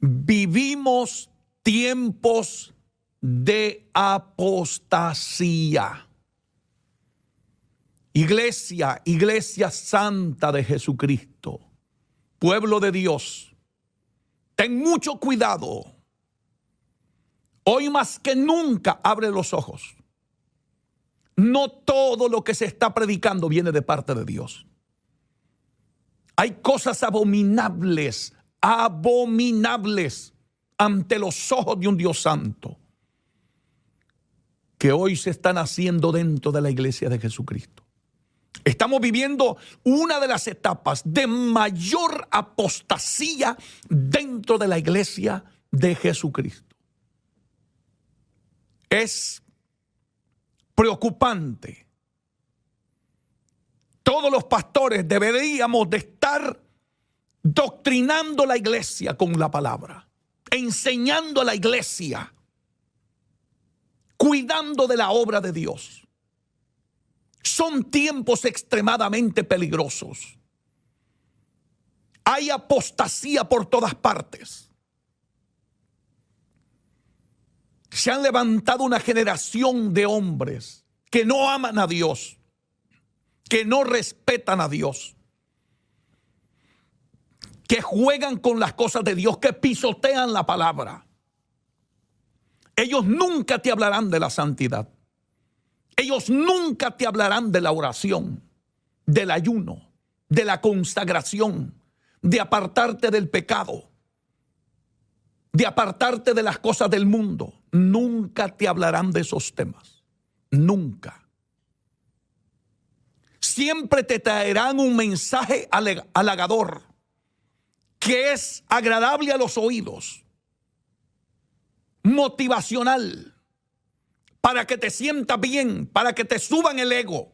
Vivimos tiempos de apostasía. Iglesia santa de Jesucristo, pueblo de Dios, ten mucho cuidado. Hoy más que nunca abre los ojos. No todo lo que se está predicando viene de parte de Dios. Hay cosas abominables ante los ojos de un Dios santo que hoy se están haciendo dentro de la iglesia de Jesucristo. Estamos viviendo una de las etapas de mayor apostasía dentro de la iglesia de Jesucristo. Es preocupante. Todos los pastores deberíamos de estar doctrinando la iglesia con la palabra, enseñando a la iglesia, cuidando de la obra de Dios. Son tiempos extremadamente peligrosos. Hay apostasía por todas partes. Se han levantado una generación de hombres que no aman a Dios, que no respetan a Dios, que juegan con las cosas de Dios, que pisotean la palabra. Ellos nunca te hablarán de la santidad. Ellos nunca te hablarán de la oración, del ayuno, de la consagración, de apartarte del pecado, de apartarte de las cosas del mundo. Nunca te hablarán de esos temas. Nunca. Siempre te traerán un mensaje halagador, que es agradable a los oídos, motivacional, para que te sientas bien, para que te suban el ego.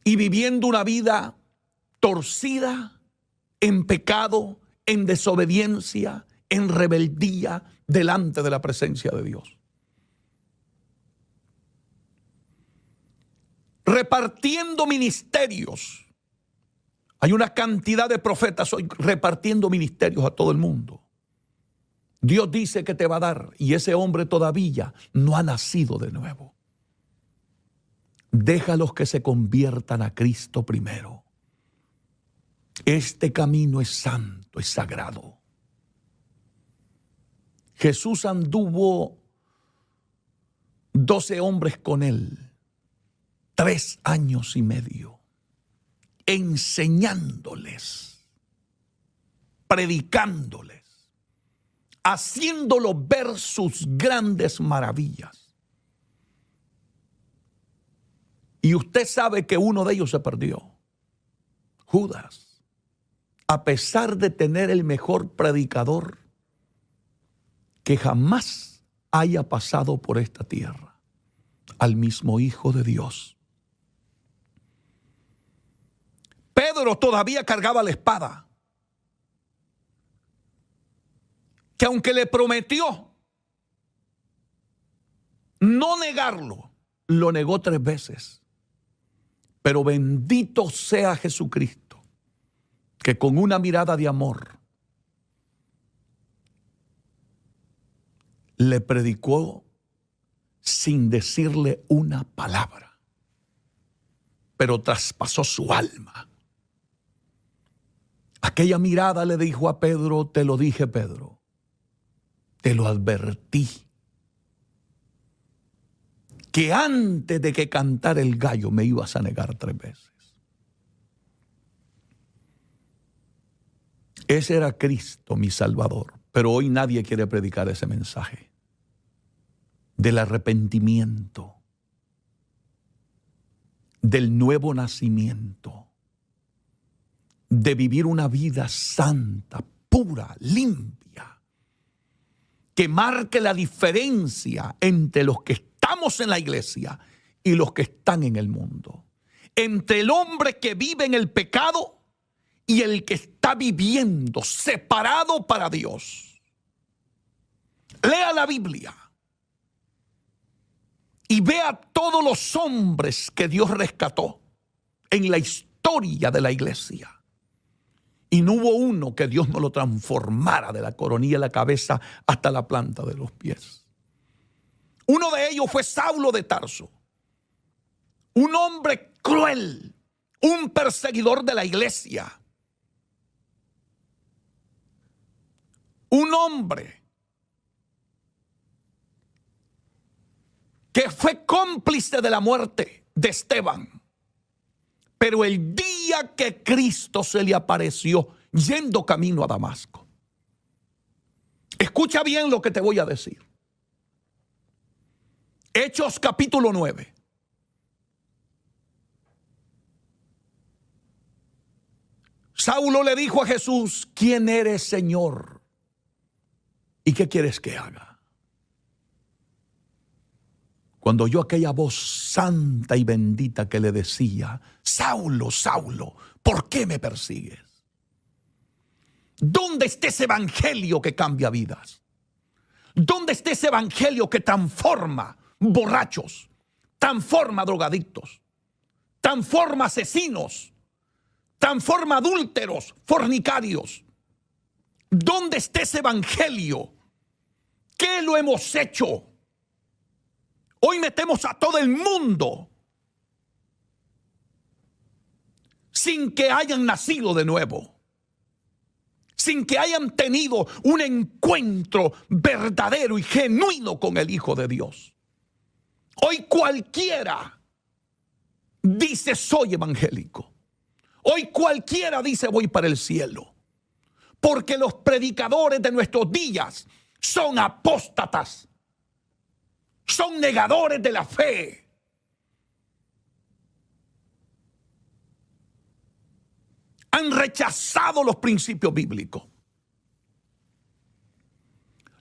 Y viviendo una vida torcida, en pecado, en desobediencia, en rebeldía delante de la presencia de Dios. Repartiendo ministerios. Hay una cantidad de profetas hoy repartiendo ministerios a todo el mundo. Dios dice que te va a dar y ese hombre todavía no ha nacido de nuevo. Déjalos que se conviertan a Cristo primero. Este camino es santo, es sagrado. Jesús anduvo 12 hombres con él, 3 años y medio, enseñándoles, predicándoles, haciéndolo ver sus grandes maravillas. Y usted sabe que uno de ellos se perdió, Judas, a pesar de tener el mejor predicador que jamás haya pasado por esta tierra, al mismo Hijo de Dios. Pedro todavía cargaba la espada, que aunque le prometió no negarlo, lo negó 3 veces. Pero bendito sea Jesucristo, que con una mirada de amor le predicó sin decirle una palabra, pero traspasó su alma. Aquella mirada le dijo a Pedro: te lo dije, Pedro. Te lo advertí, que antes de que cantara el gallo me ibas a negar 3 veces. Ese era Cristo, mi Salvador. Pero hoy nadie quiere predicar ese mensaje del arrepentimiento, del nuevo nacimiento, de vivir una vida santa, pura, limpia, que marque la diferencia entre los que estamos en la iglesia y los que están en el mundo. Entre el hombre que vive en el pecado y el que está viviendo separado para Dios. Lea la Biblia y vea todos los hombres que Dios rescató en la historia de la iglesia. Y no hubo uno que Dios no lo transformara de la coronilla de la cabeza hasta la planta de los pies. Uno de ellos fue Saulo de Tarso, un hombre cruel, un perseguidor de la iglesia, un hombre que fue cómplice de la muerte de Esteban. Pero el día que Cristo se le apareció yendo camino a Damasco, escucha bien lo que te voy a decir. Hechos capítulo 9. Saulo le dijo a Jesús: ¿quién eres, Señor? ¿Y qué quieres que haga? Cuando oyó aquella voz santa y bendita que le decía: Saulo, Saulo, ¿por qué me persigues? ¿Dónde está ese evangelio que cambia vidas? ¿Dónde está ese evangelio que transforma borrachos, transforma drogadictos, transforma asesinos, transforma adúlteros, fornicarios? ¿Dónde está ese evangelio? ¿Qué lo hemos hecho? Hoy metemos a todo el mundo sin que hayan nacido de nuevo, sin que hayan tenido un encuentro verdadero y genuino con el Hijo de Dios. Hoy cualquiera dice: soy evangélico. Hoy cualquiera dice: voy para el cielo. Porque los predicadores de nuestros días son apóstatas, son negadores de la fe. Han rechazado los principios bíblicos.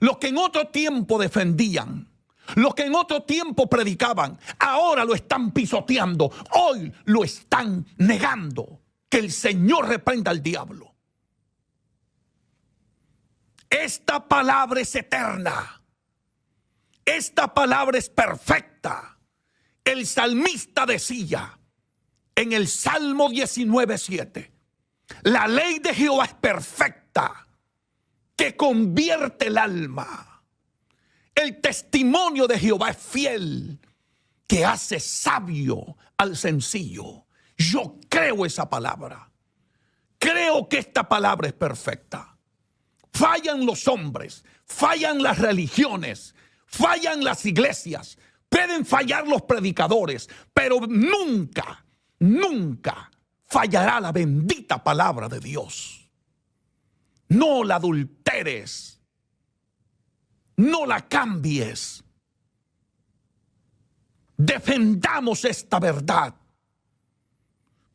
Los que en otro tiempo defendían, los que en otro tiempo predicaban, ahora lo están pisoteando, hoy lo están negando. Que el Señor reprenda al diablo. Esta palabra es eterna. Esta palabra es perfecta. El salmista decía en el Salmo 19:7: la ley de Jehová es perfecta, que convierte el alma. El testimonio de Jehová es fiel, que hace sabio al sencillo. Yo creo esa palabra. Creo que esta palabra es perfecta. Fallan los hombres, fallan las religiones, fallan las iglesias, pueden fallar los predicadores, pero nunca, nunca fallará la bendita palabra de Dios. No la adulteres, no la cambies. Defendamos esta verdad,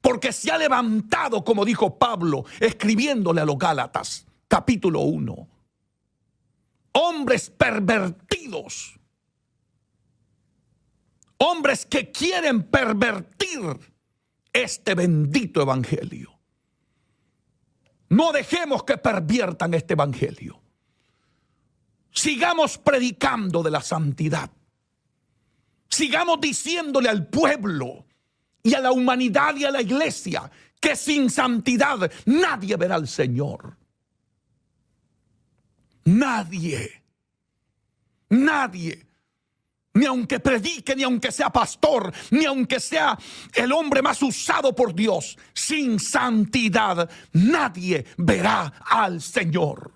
porque se ha levantado, como dijo Pablo escribiéndole a los Gálatas, capítulo 1, hombres pervertidos, hombres que quieren pervertir este bendito evangelio. No dejemos que perviertan este evangelio. Sigamos predicando de la santidad. Sigamos diciéndole al pueblo y a la humanidad y a la iglesia que sin santidad nadie verá al Señor. Nadie. Nadie. Ni aunque predique, ni aunque sea pastor, ni aunque sea el hombre más usado por Dios, sin santidad nadie verá al Señor.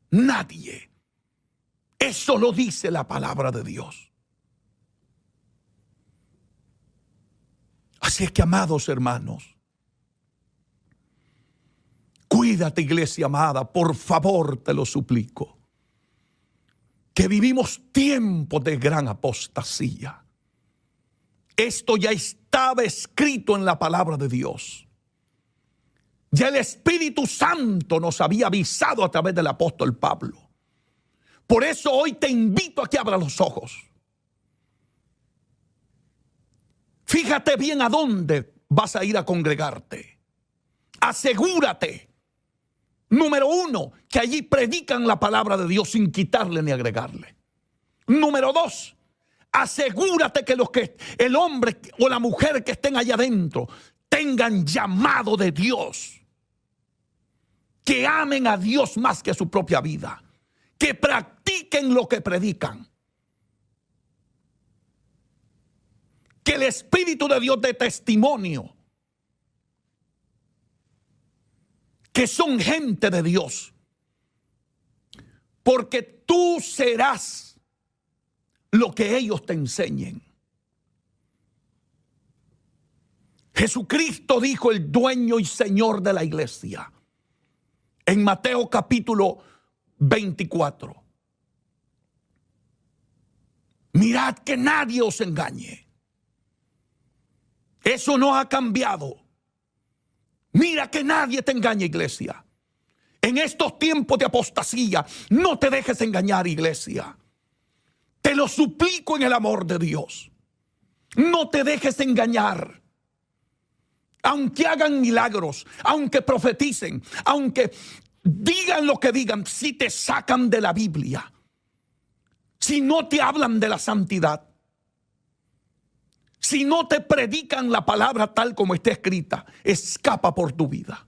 Nadie. Eso lo dice la palabra de Dios. Así es que, amados hermanos, cuídate, iglesia amada, por favor, te lo suplico. Que vivimos tiempos de gran apostasía. Esto ya estaba escrito en la palabra de Dios. Ya el Espíritu Santo nos había avisado a través del apóstol Pablo. Por eso hoy te invito a que abras los ojos. Fíjate bien a dónde vas a ir a congregarte. Asegúrate, número 1, que allí predican la palabra de Dios sin quitarle ni agregarle. Número 2, asegúrate que el hombre o la mujer que estén allá adentro tengan llamado de Dios. que amen a Dios más que su propia vida, que practiquen lo que predican. Que el Espíritu de Dios dé testimonio que son gente de Dios, porque tú serás lo que ellos te enseñen. Jesucristo dijo, el dueño y Señor de la iglesia, en Mateo capítulo 24. Mirad que nadie os engañe. Eso no ha cambiado. Mira que nadie te engañe, iglesia. En estos tiempos de apostasía, no te dejes engañar, iglesia. Te lo suplico en el amor de Dios. No te dejes engañar. Aunque hagan milagros, aunque profeticen, aunque digan lo que digan, si te sacan de la Biblia, si no te hablan de la santidad, si no te predican la palabra tal como está escrita, escapa por tu vida.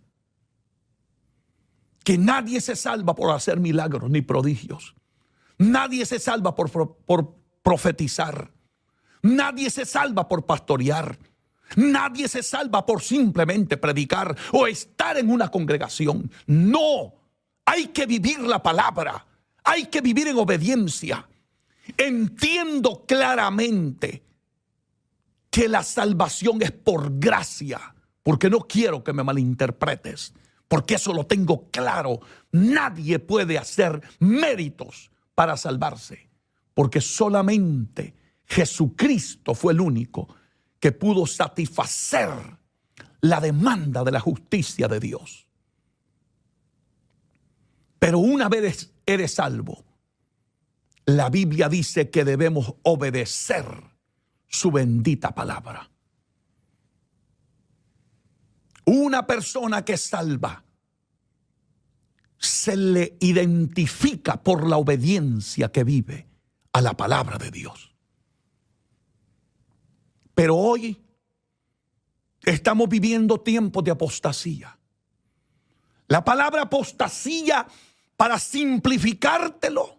Que nadie se salva por hacer milagros ni prodigios. Nadie se salva por profetizar. Nadie se salva por pastorear. Nadie se salva por simplemente predicar o estar en una congregación. No, hay que vivir la palabra. Hay que vivir en obediencia. Entiendo claramente que la salvación es por gracia, porque no quiero que me malinterpretes, porque eso lo tengo claro. Nadie puede hacer méritos para salvarse, porque solamente Jesucristo fue el único que pudo satisfacer la demanda de la justicia de Dios. Pero una vez eres salvo, la Biblia dice que debemos obedecer su bendita palabra. Una persona que es salva se le identifica por la obediencia que vive a la palabra de Dios. Pero hoy estamos viviendo tiempos de apostasía. La palabra apostasía, para simplificártelo,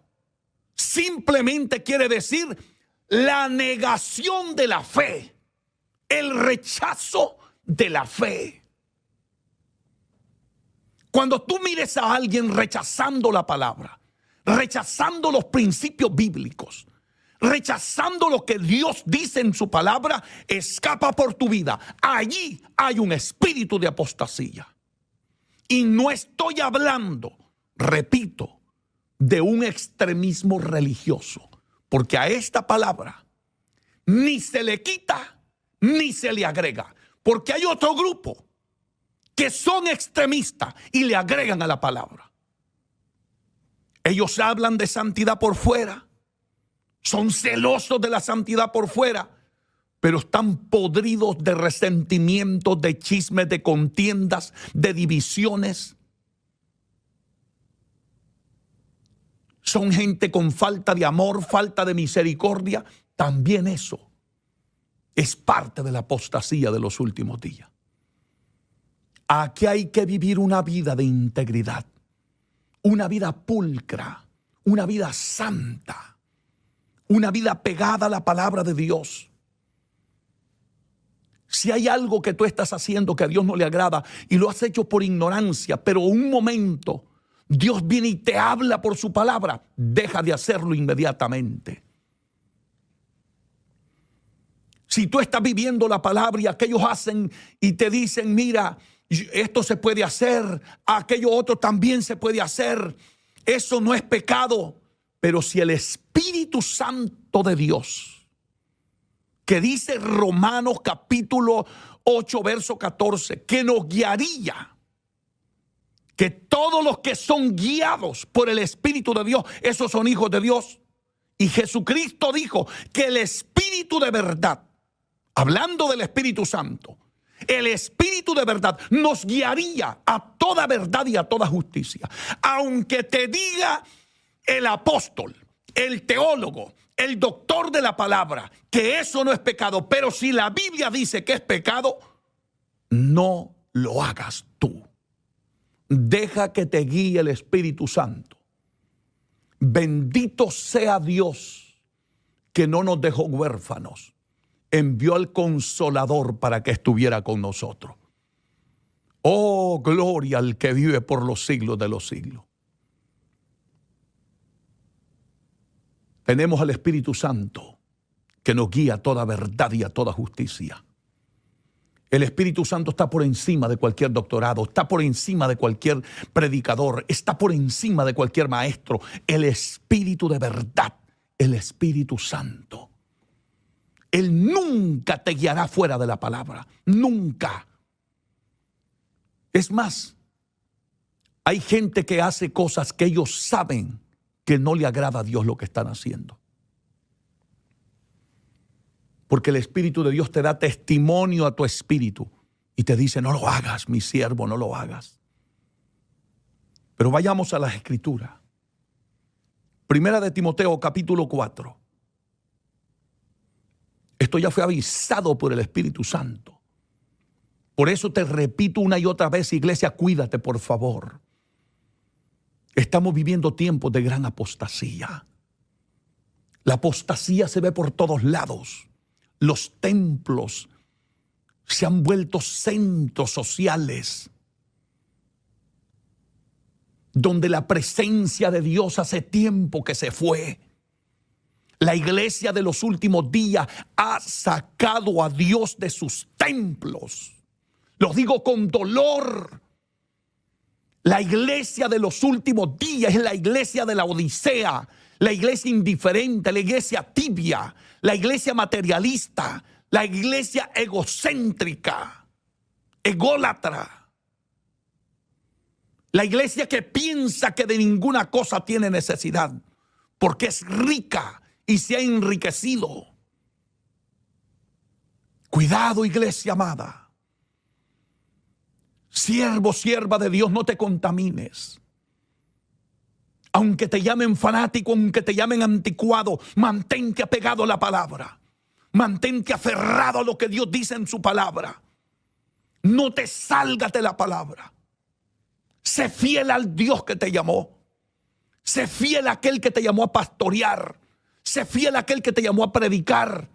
simplemente quiere decir la negación de la fe, el rechazo de la fe. Cuando tú mires a alguien rechazando la palabra, rechazando los principios bíblicos, rechazando lo que Dios dice en su palabra, escapa por tu vida. Allí hay un espíritu de apostasía. Y no estoy hablando, repito, de un extremismo religioso. Porque a esta palabra ni se le quita ni se le agrega. Porque hay otro grupo que son extremistas y le agregan a la palabra. Ellos hablan de santidad por fuera, son celosos de la santidad por fuera, pero están podridos de resentimientos, de chismes, de contiendas, de divisiones. Son gente con falta de amor, falta de misericordia. También eso es parte de la apostasía de los últimos días. Aquí hay que vivir una vida de integridad, una vida pulcra, una vida santa, una vida pegada a la palabra de Dios. Si hay algo que tú estás haciendo que a Dios no le agrada y lo has hecho por ignorancia, pero un momento Dios viene y te habla por su palabra, deja de hacerlo inmediatamente. Si tú estás viviendo la palabra y aquellos hacen y te dicen, mira, esto se puede hacer, aquello otro también se puede hacer, eso no es pecado. Pero si el Espíritu Santo de Dios, que dice Romanos capítulo 8, verso 14, que nos guiaría, que todos los que son guiados por el Espíritu de Dios, esos son hijos de Dios. Y Jesucristo dijo que el Espíritu de verdad, hablando del Espíritu Santo, el Espíritu de verdad nos guiaría a toda verdad y a toda justicia. Aunque te diga el apóstol, el teólogo, el doctor de la palabra, que eso no es pecado, pero si la Biblia dice que es pecado, no lo hagas tú. Deja que te guíe el Espíritu Santo. Bendito sea Dios que no nos dejó huérfanos. Envió al Consolador para que estuviera con nosotros. Oh, gloria al que vive por los siglos de los siglos. Tenemos al Espíritu Santo que nos guía a toda verdad y a toda justicia. El Espíritu Santo está por encima de cualquier doctorado, está por encima de cualquier predicador, está por encima de cualquier maestro. El Espíritu de verdad, el Espíritu Santo. Él nunca te guiará fuera de la palabra, nunca. Es más, hay gente que hace cosas que ellos saben que no le agrada a Dios lo que están haciendo. Porque el Espíritu de Dios te da testimonio a tu espíritu y te dice, no lo hagas, mi siervo, no lo hagas. Pero vayamos a las Escrituras. Primera de Timoteo, capítulo 4. Esto ya fue avisado por el Espíritu Santo. Por eso te repito una y otra vez, iglesia, cuídate, por favor. Estamos viviendo tiempos de gran apostasía. La apostasía se ve por todos lados. Los templos se han vuelto centros sociales donde la presencia de Dios hace tiempo que se fue. La iglesia de los últimos días ha sacado a Dios de sus templos. Lo digo con dolor. La iglesia de los últimos días es la iglesia de la Odisea, la iglesia indiferente, la iglesia tibia, la iglesia materialista, la iglesia egocéntrica, ególatra. La iglesia que piensa que de ninguna cosa tiene necesidad porque es rica y se ha enriquecido. Cuidado, iglesia amada. Siervo, sierva de Dios, no te contamines. Aunque te llamen fanático, aunque te llamen anticuado, mantente apegado a la palabra. Mantente aferrado a lo que Dios dice en su palabra. No te salgas de la palabra. Sé fiel al Dios que te llamó. Sé fiel a aquel que te llamó a pastorear. Sé fiel a aquel que te llamó a predicar.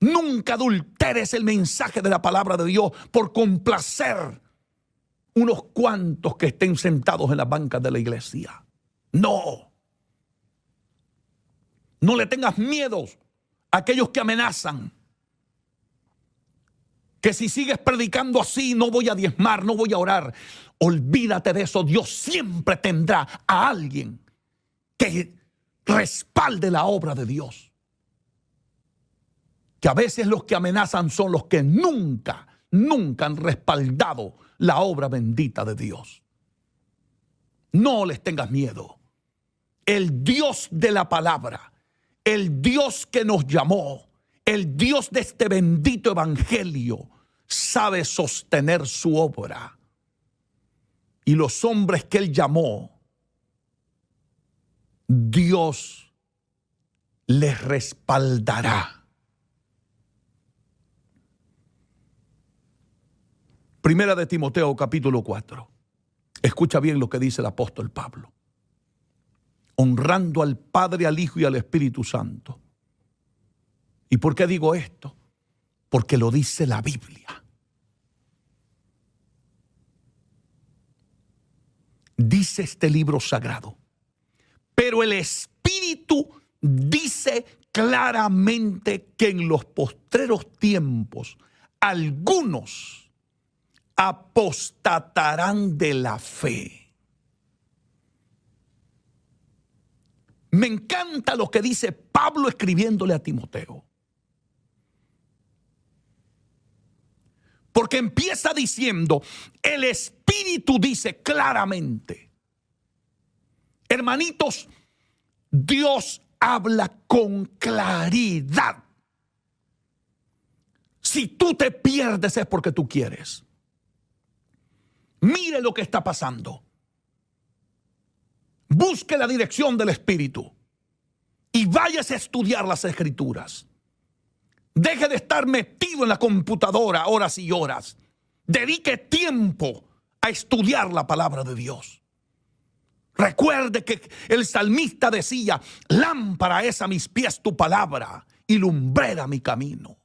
Nunca adulteres el mensaje de la palabra de Dios por complacer unos cuantos que estén sentados en las bancas de la iglesia. No. No le tengas miedo a aquellos que amenazan. Que si sigues predicando así, no voy a diezmar, no voy a orar. Olvídate de eso. Dios siempre tendrá a alguien que respalde la obra de Dios. Que a veces los que amenazan son los que nunca han respaldado la obra bendita de Dios. No les tengas miedo. El Dios de la palabra, el Dios que nos llamó, el Dios de este bendito evangelio, sabe sostener su obra. Y los hombres que Él llamó, Dios les respaldará. Primera de Timoteo, capítulo 4. Escucha bien lo que dice el apóstol Pablo. Honrando al Padre, al Hijo y al Espíritu Santo. ¿Y por qué digo esto? Porque lo dice la Biblia. Dice este libro sagrado. Pero el Espíritu dice claramente que en los postreros tiempos algunos apostatarán de la fe. Me encanta lo que dice Pablo escribiéndole a Timoteo. Porque empieza diciendo, el Espíritu dice claramente. Hermanitos, Dios habla con claridad. Si tú te pierdes es porque tú quieres. Mire lo que está pasando. Busque la dirección del Espíritu y váyase a estudiar las Escrituras. Deje de estar metido en la computadora horas y horas. Dedique tiempo a estudiar la palabra de Dios. Recuerde que el salmista decía: lámpara es a mis pies tu palabra y lumbrera mi camino.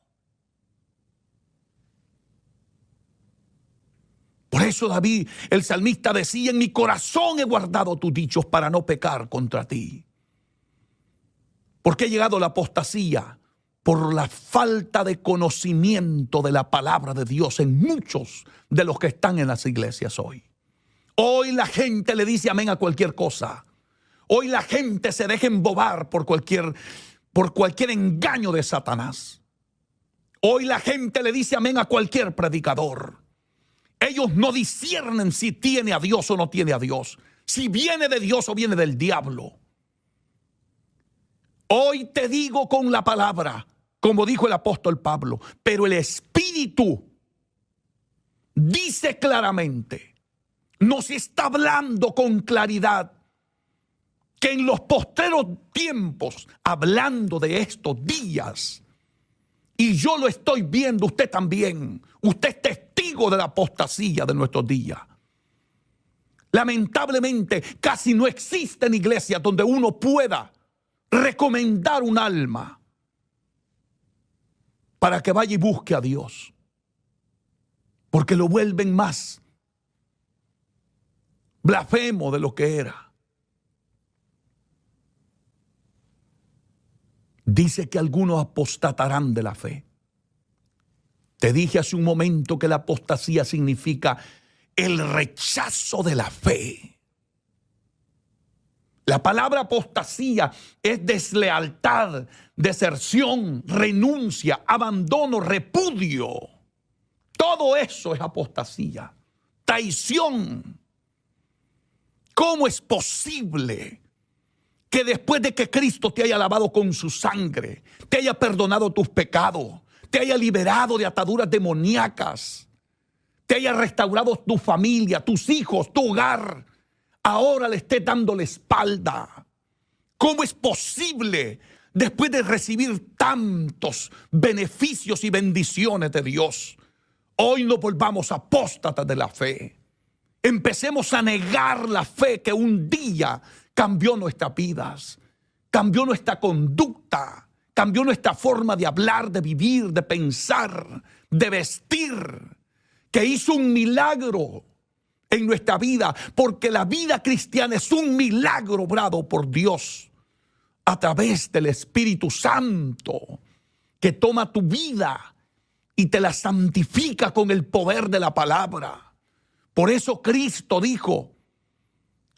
Por eso David, el salmista, decía: en mi corazón he guardado tus dichos para no pecar contra ti. ¿Por qué ha llegado la apostasía? Por la falta de conocimiento de la palabra de Dios en muchos de los que están en las iglesias hoy. Hoy la gente le dice amén a cualquier cosa. Hoy la gente se deja embobar por cualquier engaño de Satanás. Hoy la gente le dice amén a cualquier predicador. Ellos no disciernen si tiene a Dios o no tiene a Dios, si viene de Dios o viene del diablo. Hoy te digo con la palabra, como dijo el apóstol Pablo, pero el Espíritu dice claramente, nos está hablando con claridad, que en los postreros tiempos, hablando de estos días, y yo lo estoy viendo, usted también, usted es testigo de la apostasía de nuestros días. Lamentablemente, casi no existen iglesias donde uno pueda recomendar un alma para que vaya y busque a Dios, porque lo vuelven más blasfemo de lo que era. Dice que algunos apostatarán de la fe. Te dije hace un momento que la apostasía significa el rechazo de la fe. La palabra apostasía es deslealtad, deserción, renuncia, abandono, repudio. Todo eso es apostasía. Traición. ¿Cómo es posible que después de que Cristo te haya lavado con su sangre, te haya perdonado tus pecados, te haya liberado de ataduras demoníacas, te haya restaurado tu familia, tus hijos, tu hogar, ahora le estés dando la espalda? ¿Cómo es posible, después de recibir tantos beneficios y bendiciones de Dios, hoy nos volvamos apóstatas de la fe? Empecemos a negar la fe que un día cambió nuestras vidas, cambió nuestra conducta, cambió nuestra forma de hablar, de vivir, de pensar, de vestir, que hizo un milagro en nuestra vida, porque la vida cristiana es un milagro obrado por Dios a través del Espíritu Santo, que toma tu vida y te la santifica con el poder de la palabra. Por eso Cristo dijo: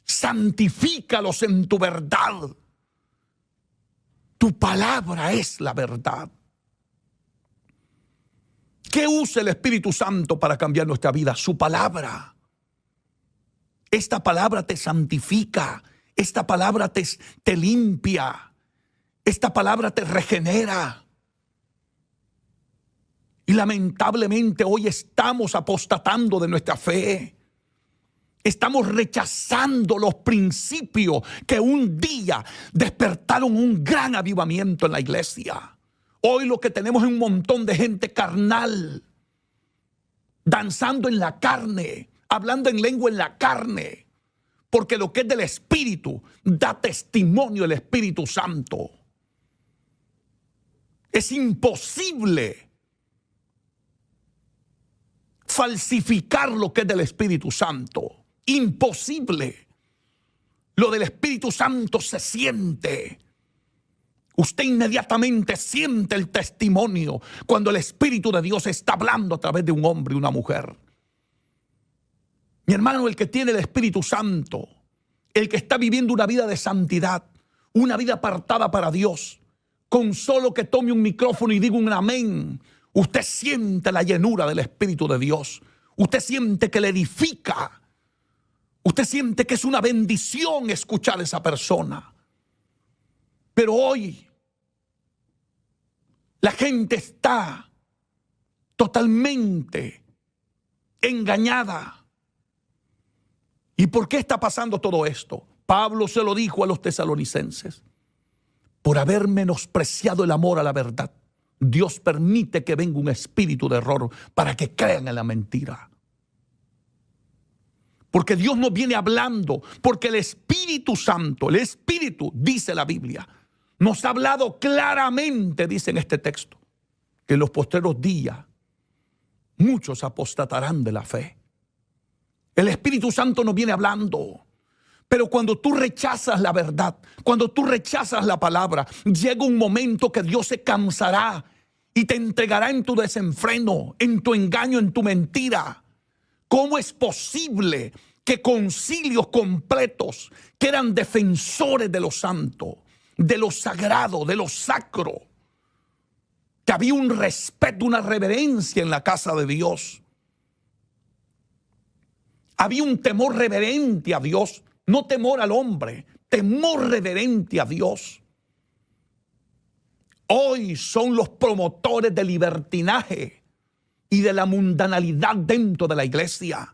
santifícalos en tu verdad. Tu palabra es la verdad. ¿Qué usa el Espíritu Santo para cambiar nuestra vida? Su palabra. Esta palabra te santifica. Esta palabra te limpia. Esta palabra te regenera. Y lamentablemente hoy estamos apostatando de nuestra fe. Estamos rechazando los principios que un día despertaron un gran avivamiento en la iglesia. Hoy lo que tenemos es un montón de gente carnal, danzando en la carne, hablando en lengua en la carne, porque lo que es del Espíritu da testimonio el Espíritu Santo. Es imposible falsificar lo que es del Espíritu Santo. Imposible. Lo del Espíritu Santo se siente. Usted inmediatamente siente el testimonio cuando el Espíritu de Dios está hablando a través de un hombre y una mujer. Mi hermano, el que tiene el Espíritu Santo, el que está viviendo una vida de santidad, una vida apartada para Dios, con solo que tome un micrófono y diga un amén, usted siente la llenura del Espíritu de Dios. Usted siente que le edifica. Usted siente que es una bendición escuchar a esa persona. Pero hoy la gente está totalmente engañada. ¿Y por qué está pasando todo esto? Pablo se lo dijo a los tesalonicenses: por haber menospreciado el amor a la verdad, Dios permite que venga un espíritu de error para que crean en la mentira. Porque Dios nos viene hablando, porque el Espíritu Santo, el Espíritu, dice la Biblia, nos ha hablado claramente, dice en este texto, que en los postreros días muchos apostatarán de la fe. El Espíritu Santo nos viene hablando. Pero cuando tú rechazas la verdad, cuando tú rechazas la palabra, llega un momento que Dios se cansará y te entregará en tu desenfreno, en tu engaño, en tu mentira. ¿Cómo es posible que concilios completos que eran defensores de lo santo, de lo sagrado, de lo sacro, que había un respeto, una reverencia en la casa de Dios? Había un temor reverente a Dios, no temor al hombre, temor reverente a Dios. Hoy son los promotores del libertinaje y de la mundanalidad dentro de la iglesia.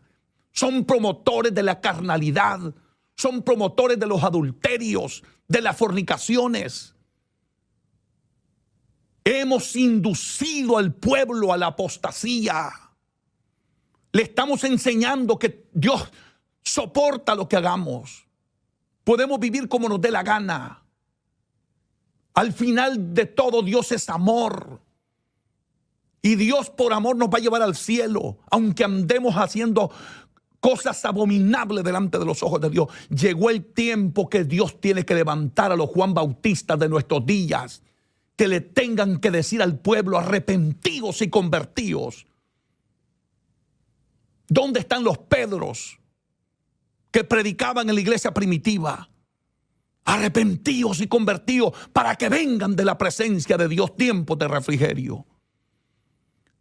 Son promotores de la carnalidad, son promotores de los adulterios, de las fornicaciones. Hemos inducido al pueblo a la apostasía. Le estamos enseñando que Dios soporta lo que hagamos. Podemos vivir como nos dé la gana. Al final de todo, Dios es amor. Y Dios por amor nos va a llevar al cielo, aunque andemos haciendo cosas abominables delante de los ojos de Dios. Llegó el tiempo que Dios tiene que levantar a los Juan Bautistas de nuestros días, que le tengan que decir al pueblo: arrepentidos y convertidos. ¿Dónde están los Pedros que predicaban en la iglesia primitiva? Arrepentidos y convertidos para que vengan de la presencia de Dios tiempos de refrigerio.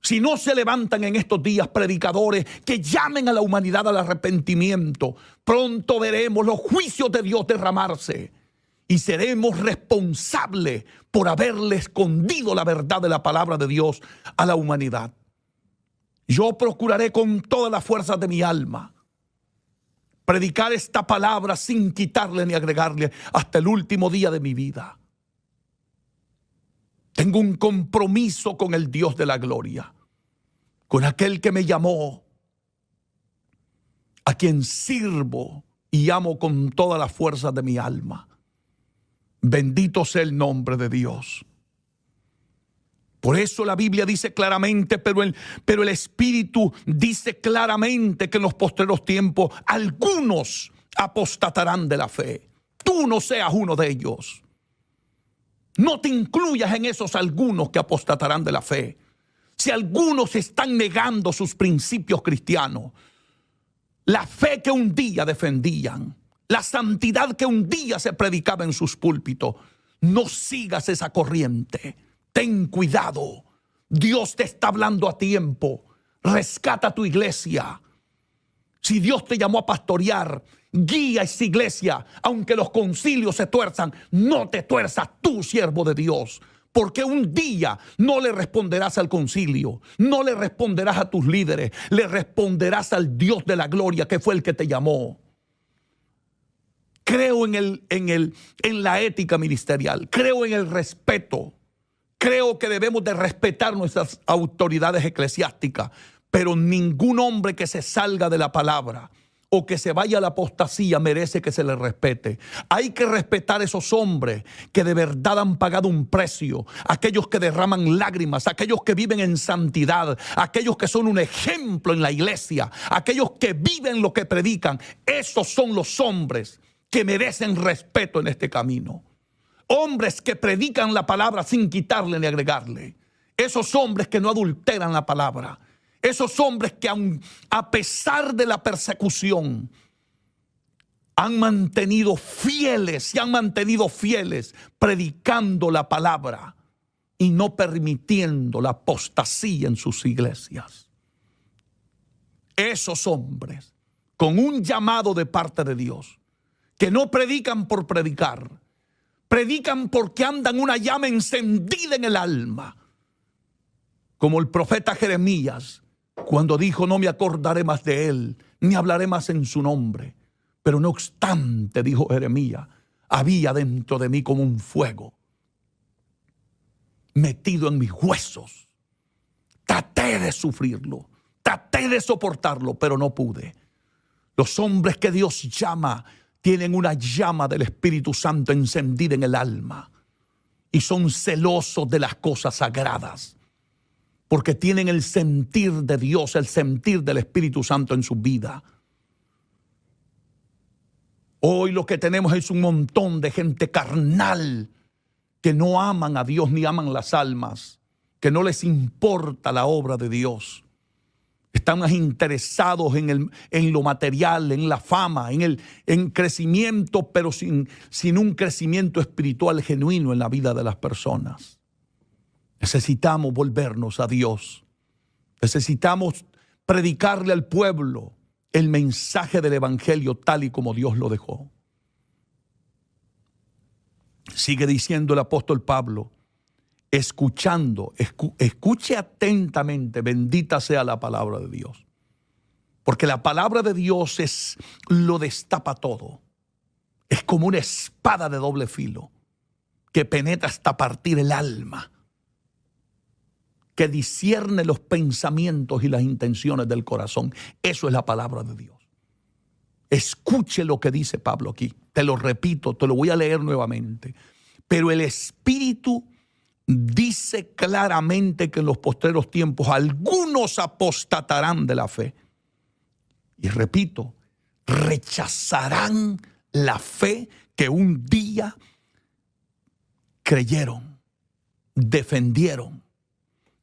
Si no se levantan en estos días predicadores que llamen a la humanidad al arrepentimiento, pronto veremos los juicios de Dios derramarse y seremos responsables por haberle escondido la verdad de la palabra de Dios a la humanidad. Yo procuraré con todas las fuerzas de mi alma predicar esta palabra sin quitarle ni agregarle hasta el último día de mi vida. Tengo un compromiso con el Dios de la gloria, con aquel que me llamó, a quien sirvo y amo con todas las fuerzas de mi alma. Bendito sea el nombre de Dios. Por eso la Biblia dice claramente, pero el Espíritu dice claramente que en los postreros tiempos algunos apostatarán de la fe. Tú no seas uno de ellos. No te incluyas en esos algunos que apostatarán de la fe. Si algunos están negando sus principios cristianos, la fe que un día defendían, la santidad que un día se predicaba en sus púlpitos, no sigas esa corriente. Ten cuidado. Dios te está hablando a tiempo. Rescata tu iglesia. Si Dios te llamó a pastorear, guía esa iglesia. Aunque los concilios se tuerzan, no te tuerzas tú, siervo de Dios. Porque un día no le responderás al concilio, no le responderás a tus líderes, le responderás al Dios de la gloria que fue el que te llamó. Creo en la ética ministerial, creo en el respeto. Creo que debemos de respetar nuestras autoridades eclesiásticas, pero ningún hombre que se salga de la palabra o que se vaya a la apostasía merece que se le respete. Hay que respetar a esos hombres que de verdad han pagado un precio, aquellos que derraman lágrimas, aquellos que viven en santidad, aquellos que son un ejemplo en la iglesia, aquellos que viven lo que predican. Esos son los hombres que merecen respeto en este camino. Hombres que predican la palabra sin quitarle ni agregarle. Esos hombres que no adulteran la palabra. Esos hombres que aun a pesar de la persecución han mantenido fieles, se han mantenido fieles predicando la palabra y no permitiendo la apostasía en sus iglesias. Esos hombres con un llamado de parte de Dios, que no predican por predicar, predican porque andan una llama encendida en el alma. Como el profeta Jeremías, cuando dijo: no me acordaré más de él, ni hablaré más en su nombre. Pero no obstante, dijo Jeremías, había dentro de mí como un fuego metido en mis huesos. Traté de sufrirlo, traté de soportarlo, pero no pude. Los hombres que Dios llama tienen una llama del Espíritu Santo encendida en el alma y son celosos de las cosas sagradas porque tienen el sentir de Dios, el sentir del Espíritu Santo en su vida. Hoy lo que tenemos es un montón de gente carnal que no aman a Dios ni aman las almas, que no les importa la obra de Dios. Están más interesados en lo material, en la fama, en crecimiento, pero sin un crecimiento espiritual genuino en la vida de las personas. Necesitamos volvernos a Dios. Necesitamos predicarle al pueblo el mensaje del Evangelio tal y como Dios lo dejó. Sigue diciendo el apóstol Pablo, escuchando, escuche atentamente, bendita sea la palabra de Dios. Porque la palabra de Dios lo destapa todo. Es como una espada de doble filo que penetra hasta partir el alma, que discierne los pensamientos y las intenciones del corazón. Eso es la palabra de Dios. Escuche lo que dice Pablo aquí. Te lo repito, te lo voy a leer nuevamente. Pero el Espíritu dice claramente que en los postreros tiempos algunos apostatarán de la fe. Y repito, rechazarán la fe que un día creyeron, defendieron.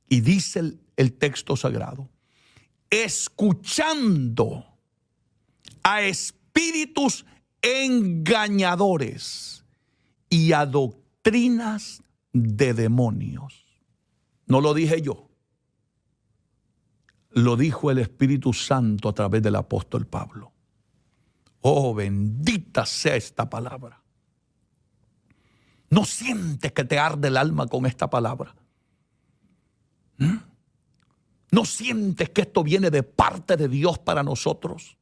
Y dice el texto sagrado, escuchando a espíritus engañadores y a doctrinas de demonios. No lo dije yo. Lo dijo el Espíritu Santo a través del apóstol Pablo. Oh, bendita sea esta palabra. ¿No sientes que te arde el alma con esta palabra? ¿No sientes que esto viene de parte de Dios para nosotros?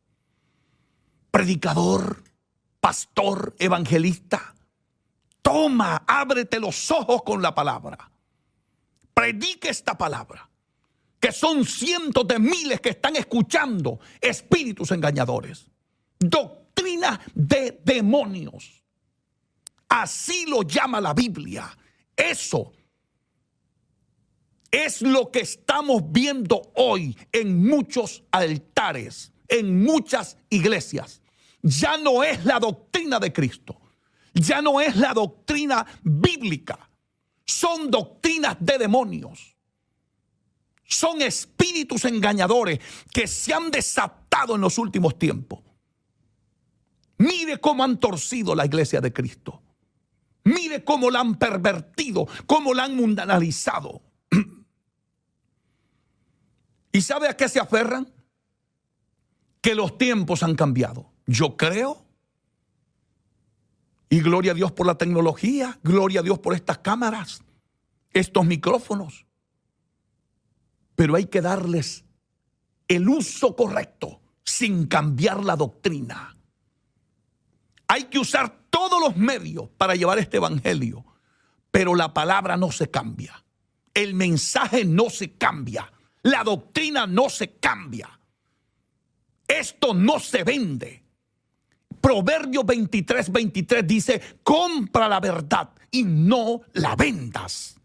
Predicador, pastor, evangelista, toma, ábrete los ojos con la palabra. Predique esta palabra, que son cientos de miles que están escuchando espíritus engañadores, doctrina de demonios. Así lo llama la Biblia. Eso es lo que estamos viendo hoy en muchos altares, en muchas iglesias. Ya no es la doctrina de Cristo. Ya no es la doctrina bíblica. Son doctrinas de demonios. Son espíritus engañadores que se han desatado en los últimos tiempos. Mire cómo han torcido la iglesia de Cristo. Mire cómo la han pervertido, cómo la han mundanalizado. ¿Y sabe a qué se aferran? Que los tiempos han cambiado. Yo creo. Y gloria a Dios por la tecnología. Gloria a Dios por estas cámaras, estos micrófonos. Pero hay que darles el uso correcto sin cambiar la doctrina. Hay que usar todos los medios para llevar este evangelio. Pero la palabra no se cambia. El mensaje no se cambia. La doctrina no se cambia. Esto no se vende. Proverbios 23:23 dice, compra la verdad y no la vendas.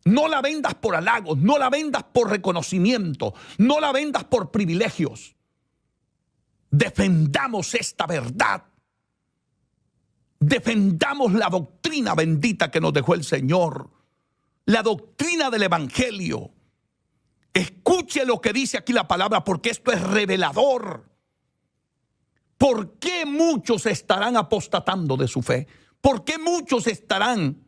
No la vendas por halagos, no la vendas por reconocimiento, no la vendas por privilegios. Defendamos esta verdad. Defendamos la doctrina bendita que nos dejó el Señor. La doctrina del evangelio. Escuche lo que dice aquí la palabra, porque esto es revelador. ¿Por qué muchos estarán apostatando de su fe? ¿Por qué muchos estarán,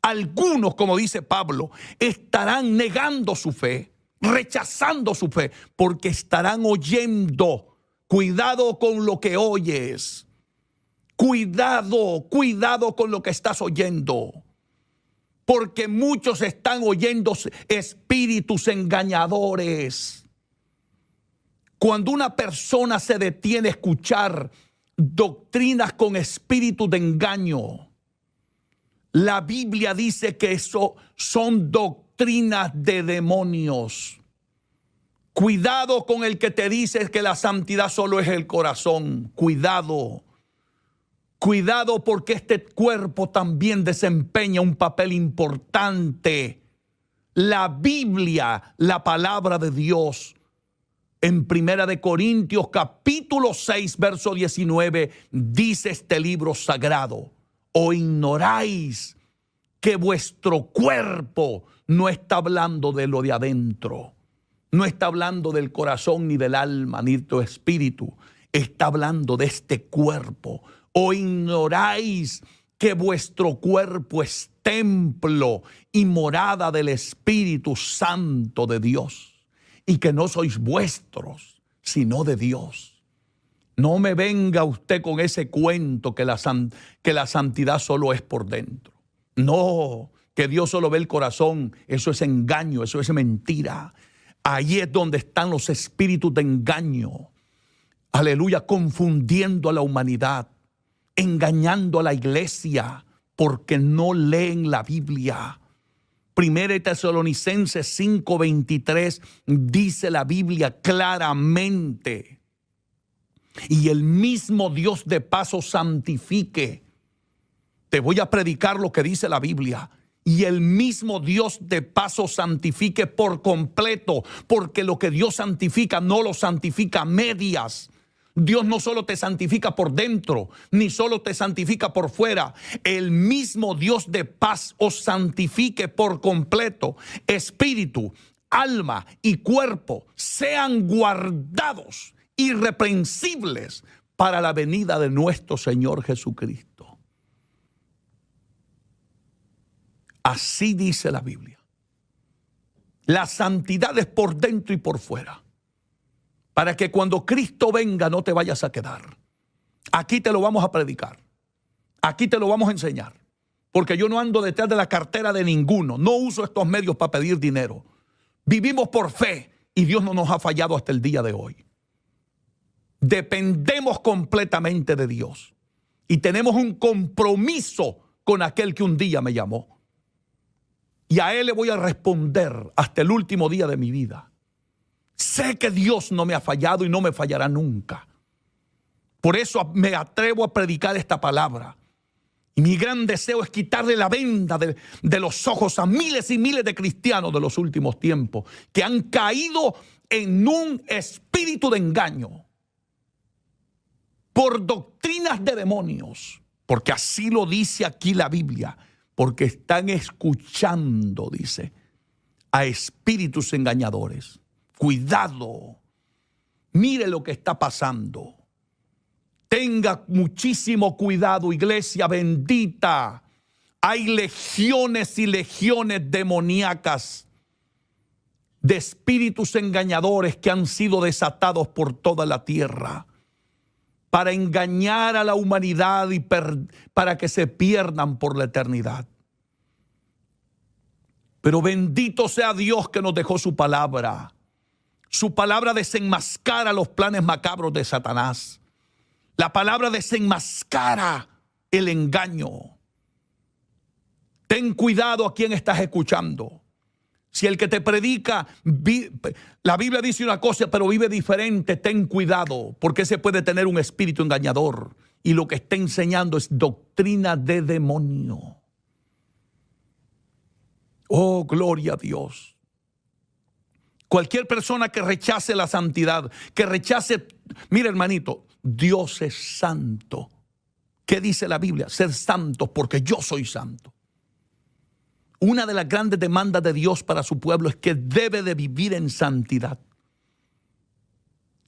algunos, como dice Pablo, estarán negando su fe, rechazando su fe? Porque estarán oyendo. Cuidado con lo que oyes. Cuidado con lo que estás oyendo. Porque muchos están oyendo espíritus engañadores. Cuando una persona se detiene a escuchar doctrinas con espíritu de engaño, la Biblia dice que eso son doctrinas de demonios. Cuidado con el que te dice que la santidad solo es el corazón. Cuidado. Cuidado, porque este cuerpo también desempeña un papel importante. La Biblia, la palabra de Dios, en 1 Corintios capítulo 6, verso 19, dice este libro sagrado: ¿o ignoráis que vuestro cuerpo no está hablando de lo de adentro? No está hablando del corazón, ni del alma, ni de tu espíritu. Está hablando de este cuerpo. ¿O ignoráis que vuestro cuerpo es templo y morada del Espíritu Santo de Dios? Y que no sois vuestros, sino de Dios. No me venga usted con ese cuento que la santidad solo es por dentro. No, que Dios solo ve el corazón. Eso es engaño, eso es mentira. Ahí es donde están los espíritus de engaño. Aleluya, confundiendo a la humanidad, engañando a la iglesia, porque no leen la Biblia. 1 Tesalonicenses 5:23 dice la Biblia claramente: y el mismo Dios de paz os santifique. Te voy a predicar lo que dice la Biblia. Y el mismo Dios de paz os santifique por completo, porque lo que Dios santifica no lo santifica a medias. Dios no solo te santifica por dentro, ni solo te santifica por fuera. El mismo Dios de paz os santifique por completo. Espíritu, alma y cuerpo sean guardados irreprensibles para la venida de nuestro Señor Jesucristo. Así dice la Biblia. La santidad es por dentro y por fuera, para que cuando Cristo venga no te vayas a quedar. Aquí te lo vamos a predicar. Aquí te lo vamos a enseñar. Porque yo no ando detrás de la cartera de ninguno. No uso estos medios para pedir dinero. Vivimos por fe y Dios no nos ha fallado hasta el día de hoy. Dependemos completamente de Dios. Y tenemos un compromiso con aquel que un día me llamó. Y a Él le voy a responder hasta el último día de mi vida. Sé que Dios no me ha fallado y no me fallará nunca. Por eso me atrevo a predicar esta palabra. Y mi gran deseo es quitarle la venda de los ojos a miles y miles de cristianos de los últimos tiempos que han caído en un espíritu de engaño por doctrinas de demonios. Porque así lo dice aquí la Biblia. Porque están escuchando, dice, a espíritus engañadores. Cuidado. Mire lo que está pasando. Tenga muchísimo cuidado, iglesia bendita. Hay legiones y legiones demoníacas de espíritus engañadores que han sido desatados por toda la tierra para engañar a la humanidad y para que se pierdan por la eternidad. Pero bendito sea Dios que nos dejó su palabra. Su palabra desenmascara los planes macabros de Satanás. La palabra desenmascara el engaño. Ten cuidado a quien estás escuchando. Si el que te predica, la Biblia dice una cosa, pero vive diferente, ten cuidado, porque ese puede tener un espíritu engañador. Y lo que está enseñando es doctrina de demonio. Oh, gloria a Dios. Cualquier persona que rechace la santidad, que rechace, mira hermanito, Dios es santo. ¿Qué dice la Biblia? Ser santos porque yo soy santo. Una de las grandes demandas de Dios para su pueblo es que debe de vivir en santidad.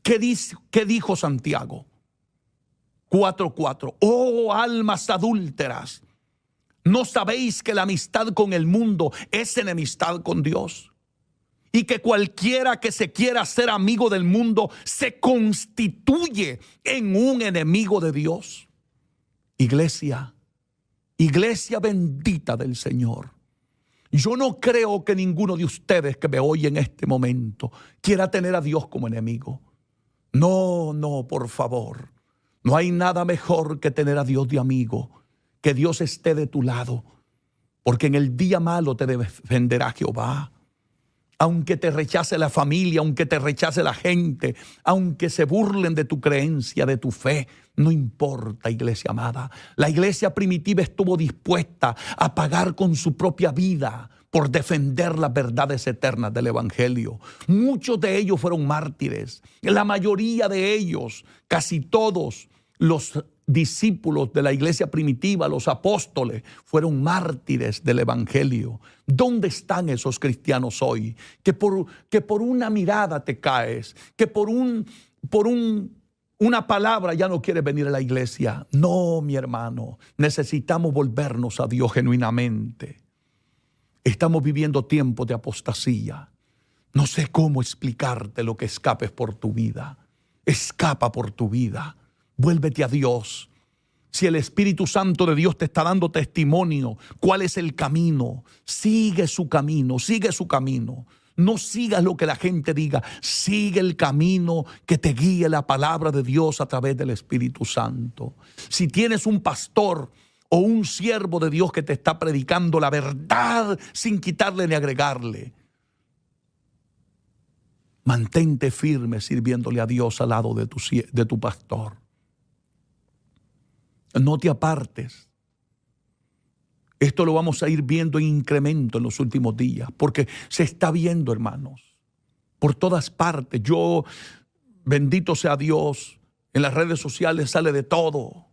¿Qué dijo Santiago? 4:4. Oh, almas adúlteras, ¿no sabéis que la amistad con el mundo es enemistad con Dios? Y que cualquiera que se quiera ser amigo del mundo se constituye en un enemigo de Dios. Iglesia bendita del Señor. Yo no creo que ninguno de ustedes que me oye en este momento quiera tener a Dios como enemigo. No, por favor. No hay nada mejor que tener a Dios de amigo. Que Dios esté de tu lado. Porque en el día malo te defenderá Jehová. aunque te rechace la familia, aunque te rechace la gente, aunque se burlen de tu creencia, de tu fe. No importa, iglesia amada. La iglesia primitiva estuvo dispuesta a pagar con su propia vida por defender las verdades eternas del Evangelio. Muchos de ellos fueron mártires. La mayoría de ellos, casi todos los discípulos de la iglesia primitiva, los apóstoles, fueron mártires del Evangelio. ¿Dónde están esos cristianos hoy? Que por una mirada te caes, que por una palabra ya no quieres venir a la iglesia. No, mi hermano, necesitamos volvernos a Dios genuinamente. Estamos viviendo tiempos de apostasía. No sé cómo explicarte lo que escapes por tu vida. Escapa por tu vida. Vuélvete a Dios. Si el Espíritu Santo de Dios te está dando testimonio, ¿cuál es el camino? Sigue su camino, sigue su camino. No sigas lo que la gente diga. Sigue el camino que te guíe la palabra de Dios a través del Espíritu Santo. Si tienes un pastor o un siervo de Dios que te está predicando la verdad sin quitarle ni agregarle, mantente firme sirviéndole a Dios al lado de tu pastor. No te apartes. Esto lo vamos a ir viendo en incremento en los últimos días, porque se está viendo, hermanos, por todas partes. Yo, bendito sea Dios, en las redes sociales sale de todo.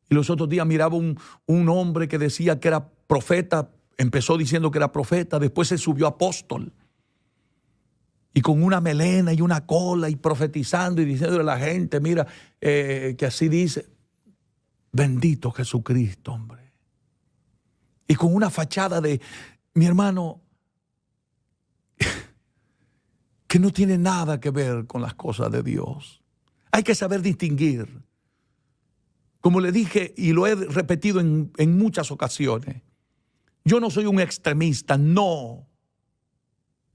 Y los otros días miraba un hombre que decía que era profeta, empezó diciendo que era profeta, después se subió apóstol. Y con una melena y una cola y profetizando y diciéndole a la gente, mira, que así dice. Bendito Jesucristo, hombre. Y con una fachada de, mi hermano, que no tiene nada que ver con las cosas de Dios. Hay que saber distinguir. Como le dije y lo he repetido en muchas ocasiones, yo no soy un extremista, no.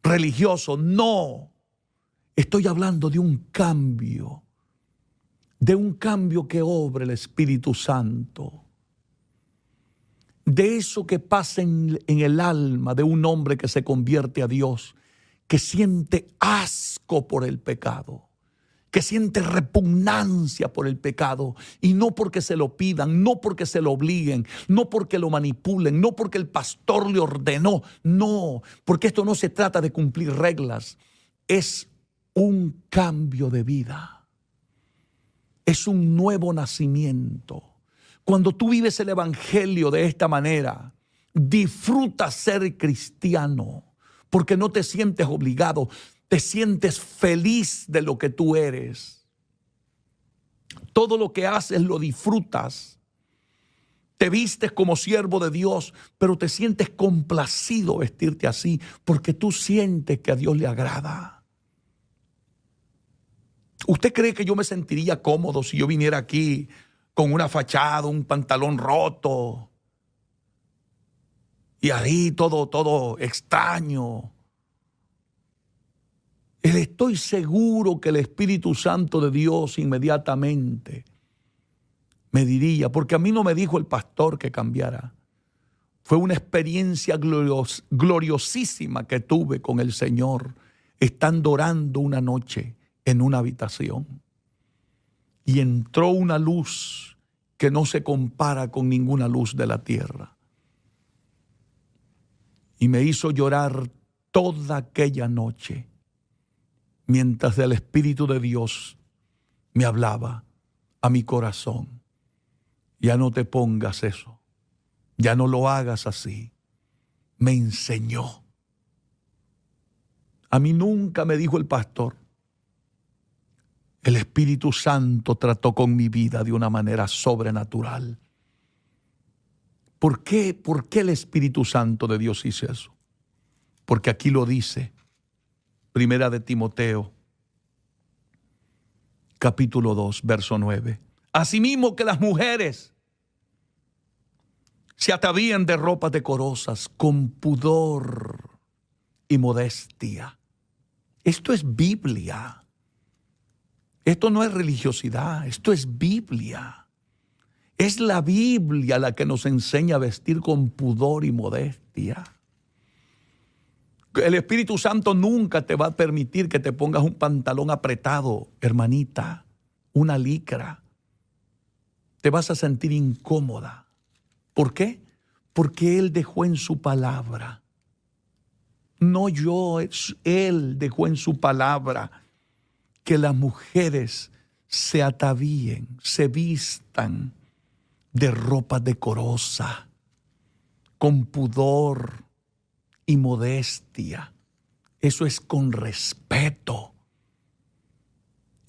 Religioso, no. Estoy hablando de un cambio que obra el Espíritu Santo. De eso que pasa en el alma de un hombre que se convierte a Dios, que siente asco por el pecado, que siente repugnancia por el pecado, y no porque se lo pidan, no porque se lo obliguen, no porque lo manipulen, no porque el pastor le ordenó, no, porque esto no se trata de cumplir reglas, es un cambio de vida. Es un nuevo nacimiento. Cuando tú vives el Evangelio de esta manera, disfruta ser cristiano, porque no te sientes obligado, te sientes feliz de lo que tú eres. Todo lo que haces lo disfrutas. Te vistes como siervo de Dios, pero te sientes complacido vestirte así, porque tú sientes que a Dios le agrada. ¿Usted cree que yo me sentiría cómodo si yo viniera aquí con una fachada, un pantalón roto y ahí todo extraño? Estoy seguro que el Espíritu Santo de Dios inmediatamente me diría, porque a mí no me dijo el pastor que cambiara. Fue una experiencia gloriosísima que tuve con el Señor, estando orando una noche en una habitación. Y entró una luz que no se compara con ninguna luz de la tierra. Y me hizo llorar toda aquella noche, mientras el Espíritu de Dios me hablaba a mi corazón. Ya no te pongas eso. Ya no lo hagas así. Me enseñó. A mí nunca me dijo el pastor. El Espíritu Santo trató con mi vida de una manera sobrenatural. ¿Por qué? ¿Por qué el Espíritu Santo de Dios hizo eso? Porque aquí lo dice, Primera de Timoteo, capítulo 2, verso 9. Asimismo que las mujeres se atavían de ropas decorosas, con pudor y modestia. Esto es Biblia. Esto no es religiosidad, esto es Biblia. Es la Biblia la que nos enseña a vestir con pudor y modestia. El Espíritu Santo nunca te va a permitir que te pongas un pantalón apretado, hermanita, una licra. Te vas a sentir incómoda. ¿Por qué? Porque Él dejó en su palabra. No yo, Él dejó en su palabra que las mujeres se atavíen, se vistan de ropa decorosa, con pudor y modestia. Eso es con respeto.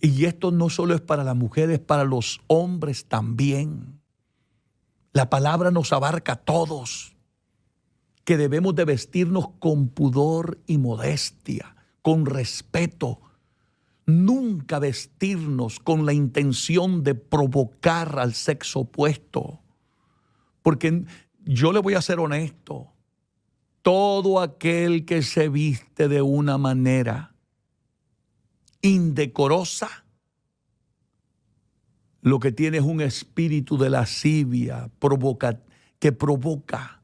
Y esto no solo es para las mujeres, para los hombres también. La palabra nos abarca a todos, que debemos de vestirnos con pudor y modestia, con respeto. Nunca vestirnos con la intención de provocar al sexo opuesto. Porque yo le voy a ser honesto. Todo aquel que se viste de una manera indecorosa, lo que tiene es un espíritu de lascivia que provoca,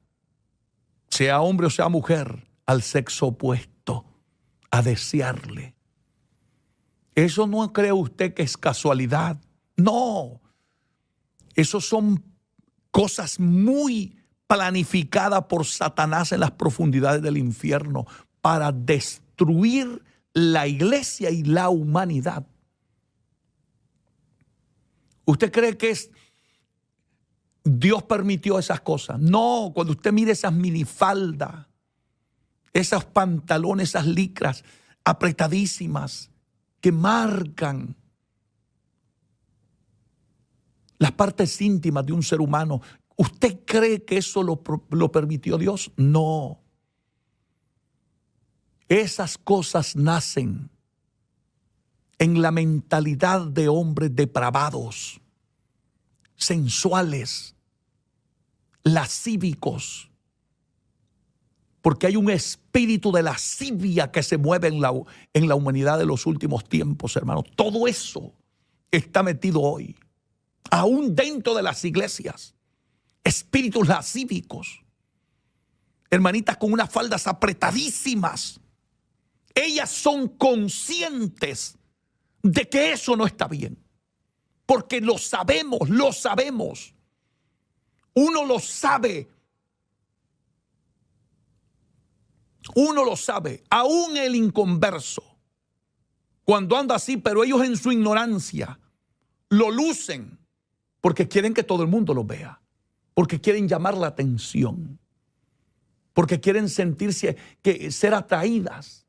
sea hombre o sea mujer, al sexo opuesto, a desearle. Eso no cree usted que es casualidad. No. Eso son cosas muy planificadas por Satanás en las profundidades del infierno para destruir la iglesia y la humanidad. ¿Usted cree que Dios permitió esas cosas? No, cuando usted mire esas minifaldas, esos pantalones, esas licras apretadísimas que marcan las partes íntimas de un ser humano, ¿usted cree que eso lo permitió Dios? No. Esas cosas nacen en la mentalidad de hombres depravados, sensuales, lascívicos, porque hay un espíritu de lascivia que se mueve en la humanidad de los últimos tiempos, hermanos. Todo eso está metido hoy, aún dentro de las iglesias. Espíritus lascívicos, hermanitas con unas faldas apretadísimas. Ellas son conscientes de que eso no está bien, porque lo sabemos, lo sabemos. Uno lo sabe. Uno lo sabe, aún el inconverso, cuando anda así, pero ellos en su ignorancia lo lucen porque quieren que todo el mundo lo vea, porque quieren llamar la atención, porque quieren sentirse, ser atraídas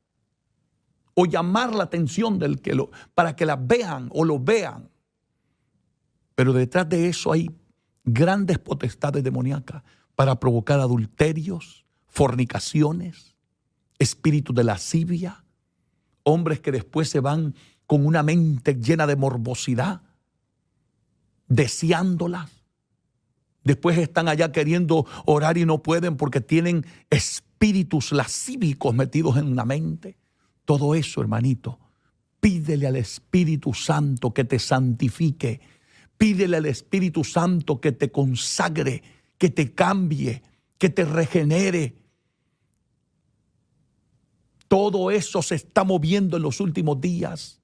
o llamar la atención para que las vean o lo vean. Pero detrás de eso hay grandes potestades demoníacas para provocar adulterios, fornicaciones, espíritus de lascivia, hombres que después se van con una mente llena de morbosidad, deseándolas. Después están allá queriendo orar y no pueden porque tienen espíritus lascívicos metidos en la mente. Todo eso, hermanito, pídele al Espíritu Santo que te santifique. Pídele al Espíritu Santo que te consagre, que te cambie, que te regenere. Todo eso se está moviendo en los últimos días.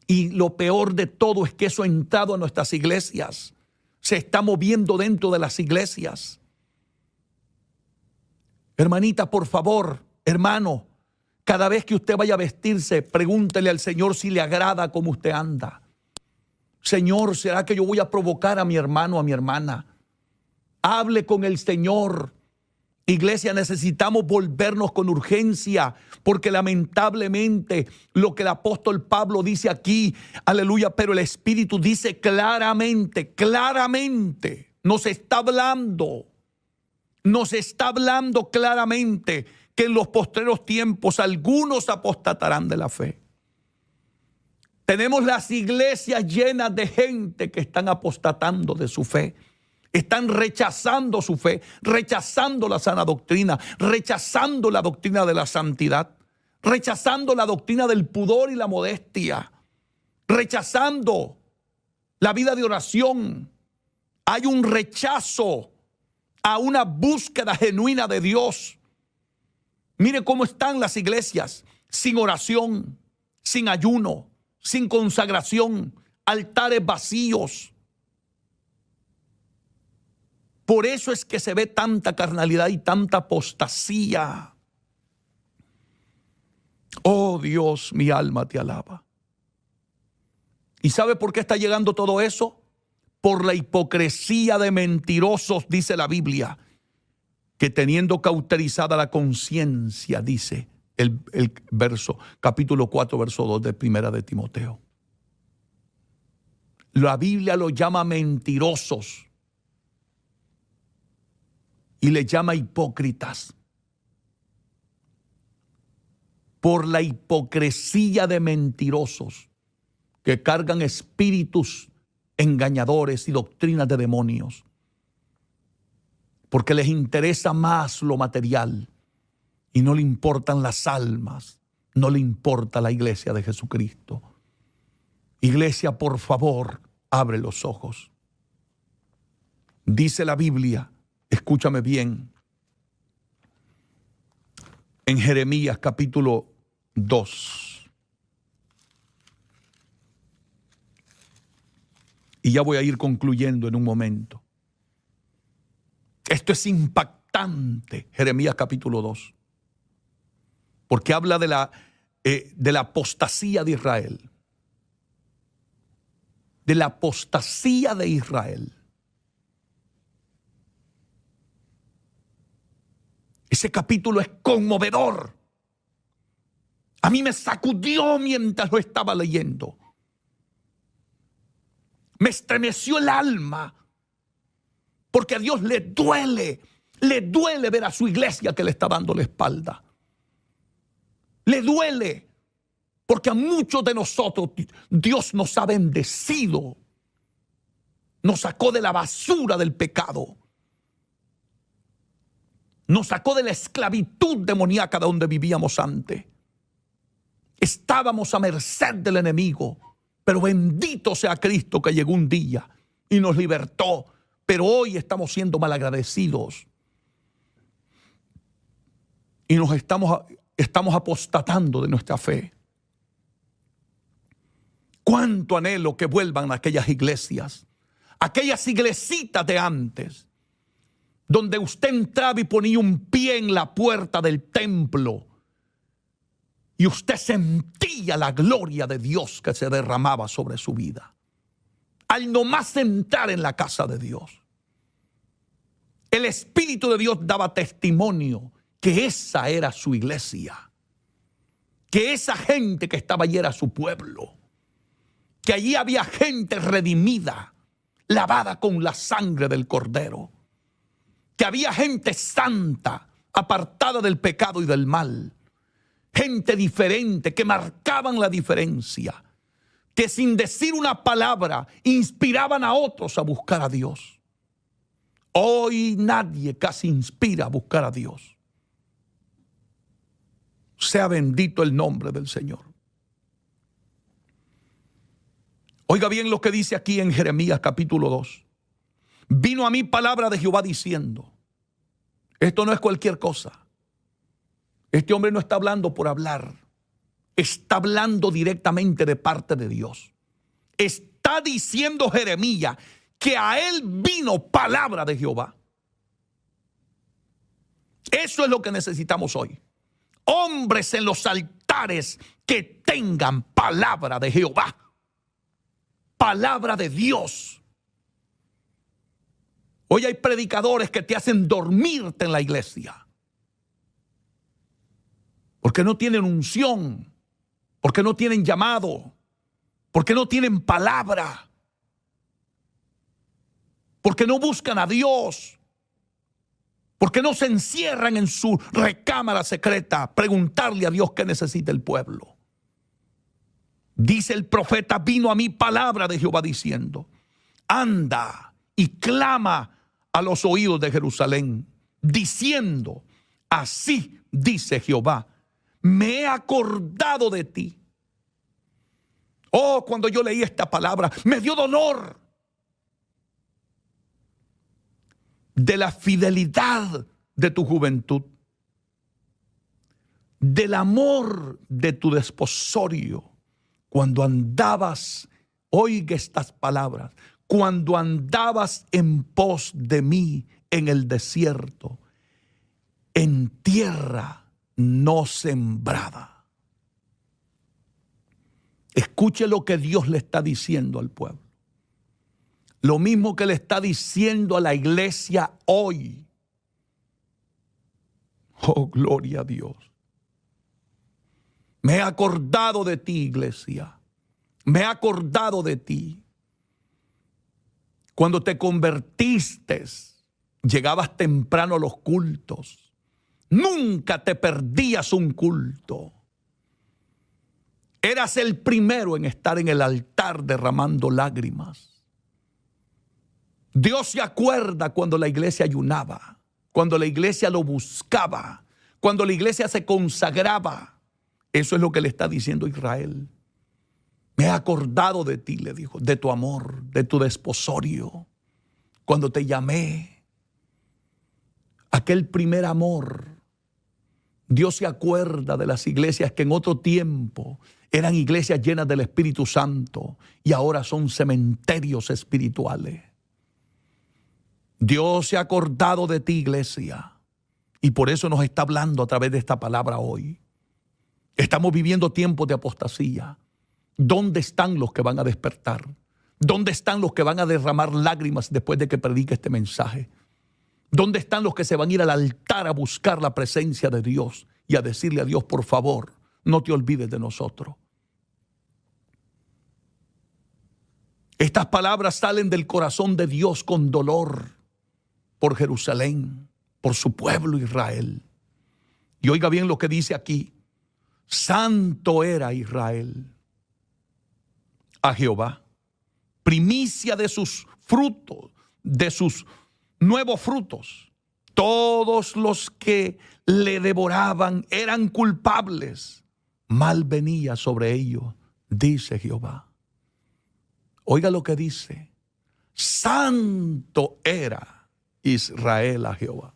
Y lo peor de todo es que eso ha entrado a nuestras iglesias. Se está moviendo dentro de las iglesias. Hermanita, por favor, hermano, cada vez que usted vaya a vestirse, pregúntele al Señor si le agrada cómo usted anda. Señor, ¿será que yo voy a provocar a mi hermano, a mi hermana? Hable con el Señor. Iglesia, necesitamos volvernos con urgencia, porque lamentablemente lo que el apóstol Pablo dice aquí, aleluya, pero el Espíritu dice claramente, nos está hablando claramente que en los postreros tiempos algunos apostatarán de la fe. Tenemos las iglesias llenas de gente que están apostatando de su fe. Están rechazando su fe, rechazando la sana doctrina, rechazando la doctrina de la santidad, rechazando la doctrina del pudor y la modestia, rechazando la vida de oración. Hay un rechazo a una búsqueda genuina de Dios. Mire cómo están las iglesias, sin oración, sin ayuno, sin consagración, altares vacíos. Por eso es que se ve tanta carnalidad y tanta apostasía. Oh Dios, mi alma te alaba. ¿Y sabe por qué está llegando todo eso? Por la hipocresía de mentirosos, dice la Biblia, que teniendo cauterizada la conciencia, dice el verso, capítulo 4, verso 2 de Primera de Timoteo. La Biblia lo llama mentirosos y le llama hipócritas. Por la hipocresía de mentirosos que cargan espíritus engañadores y doctrinas de demonios, porque les interesa más lo material y no le importan las almas, no le importa la iglesia de Jesucristo. Iglesia, por favor, abre los ojos. Dice la Biblia, escúchame bien, en Jeremías capítulo 2. Y ya voy a ir concluyendo en un momento. Esto es impactante, Jeremías capítulo 2. Porque habla de la apostasía de Israel. De la apostasía de Israel. Ese capítulo es conmovedor. A mí me sacudió mientras lo estaba leyendo. Me estremeció el alma, porque a Dios le duele ver a su iglesia que le está dando la espalda. Le duele, porque a muchos de nosotros Dios nos ha bendecido, nos sacó de la basura del pecado, nos sacó de la esclavitud demoníaca de donde vivíamos antes. Estábamos a merced del enemigo. Pero bendito sea Cristo que llegó un día y nos libertó. Pero hoy estamos siendo malagradecidos. Y nos estamos apostatando de nuestra fe. Cuánto anhelo que vuelvan a aquellas iglesias. Aquellas iglesitas de antes. Donde usted entraba y ponía un pie en la puerta del templo. Y usted sentía la gloria de Dios que se derramaba sobre su vida. Al nomás entrar en la casa de Dios. El Espíritu de Dios daba testimonio que esa era su iglesia. Que esa gente que estaba allí era su pueblo. Que allí había gente redimida, lavada con la sangre del Cordero. Que había gente santa, apartada del pecado y del mal. Gente diferente, que marcaban la diferencia, que sin decir una palabra inspiraban a otros a buscar a Dios. Hoy nadie casi inspira a buscar a Dios. Sea bendito el nombre del Señor. Oiga bien lo que dice aquí en Jeremías capítulo 2. Vino a mí palabra de Jehová diciendo, esto no es cualquier cosa. Este hombre no está hablando por hablar. Está hablando directamente de parte de Dios. Está diciendo Jeremías que a él vino palabra de Jehová. Eso es lo que necesitamos hoy. Hombres en los altares que tengan palabra de Jehová. Palabra de Dios. Hoy hay predicadores que te hacen dormirte en la iglesia. Porque no tienen unción, porque no tienen llamado, porque no tienen palabra, porque no buscan a Dios, porque no se encierran en su recámara secreta a preguntarle a Dios qué necesita el pueblo. Dice el profeta, vino a mí palabra de Jehová diciendo, anda y clama a los oídos de Jerusalén, diciendo, así dice Jehová, me he acordado de ti. Oh, cuando yo leí esta palabra, me dio dolor de la fidelidad de tu juventud. del amor de tu desposorio, cuando andabas, oiga estas palabras, cuando andabas en pos de mí en el desierto, en tierra no sembrada. Escuche lo que Dios le está diciendo al pueblo. Lo mismo que le está diciendo a la iglesia hoy. Oh, gloria a Dios. Me he acordado de ti, iglesia. Me he acordado de ti. Cuando te convertiste, llegabas temprano a los cultos. Nunca te perdías un culto. Eras el primero en estar en el altar derramando lágrimas. Dios se acuerda cuando la iglesia ayunaba, cuando la iglesia lo buscaba, cuando la iglesia se consagraba. Eso es lo que le está diciendo Israel. Me he acordado de ti, le dijo, de tu amor, de tu desposorio. Cuando te llamé, aquel primer amor. Dios se acuerda de las iglesias que en otro tiempo eran iglesias llenas del Espíritu Santo y ahora son cementerios espirituales. Dios se ha acordado de ti, iglesia, y por eso nos está hablando a través de esta palabra hoy. Estamos viviendo tiempos de apostasía. ¿Dónde están los que van a despertar? ¿Dónde están los que van a derramar lágrimas después de que predique este mensaje? ¿Dónde están los que se van a ir al altar a buscar la presencia de Dios y a decirle a Dios, por favor, no te olvides de nosotros? Estas palabras salen del corazón de Dios con dolor por Jerusalén, por su pueblo Israel. Y oiga bien lo que dice aquí. Santo era Israel a Jehová, primicia de sus frutos, de sus nuevos frutos. Todos los que le devoraban eran culpables. Mal venía sobre ellos, dice Jehová. Oiga lo que dice. Santo era Israel a Jehová.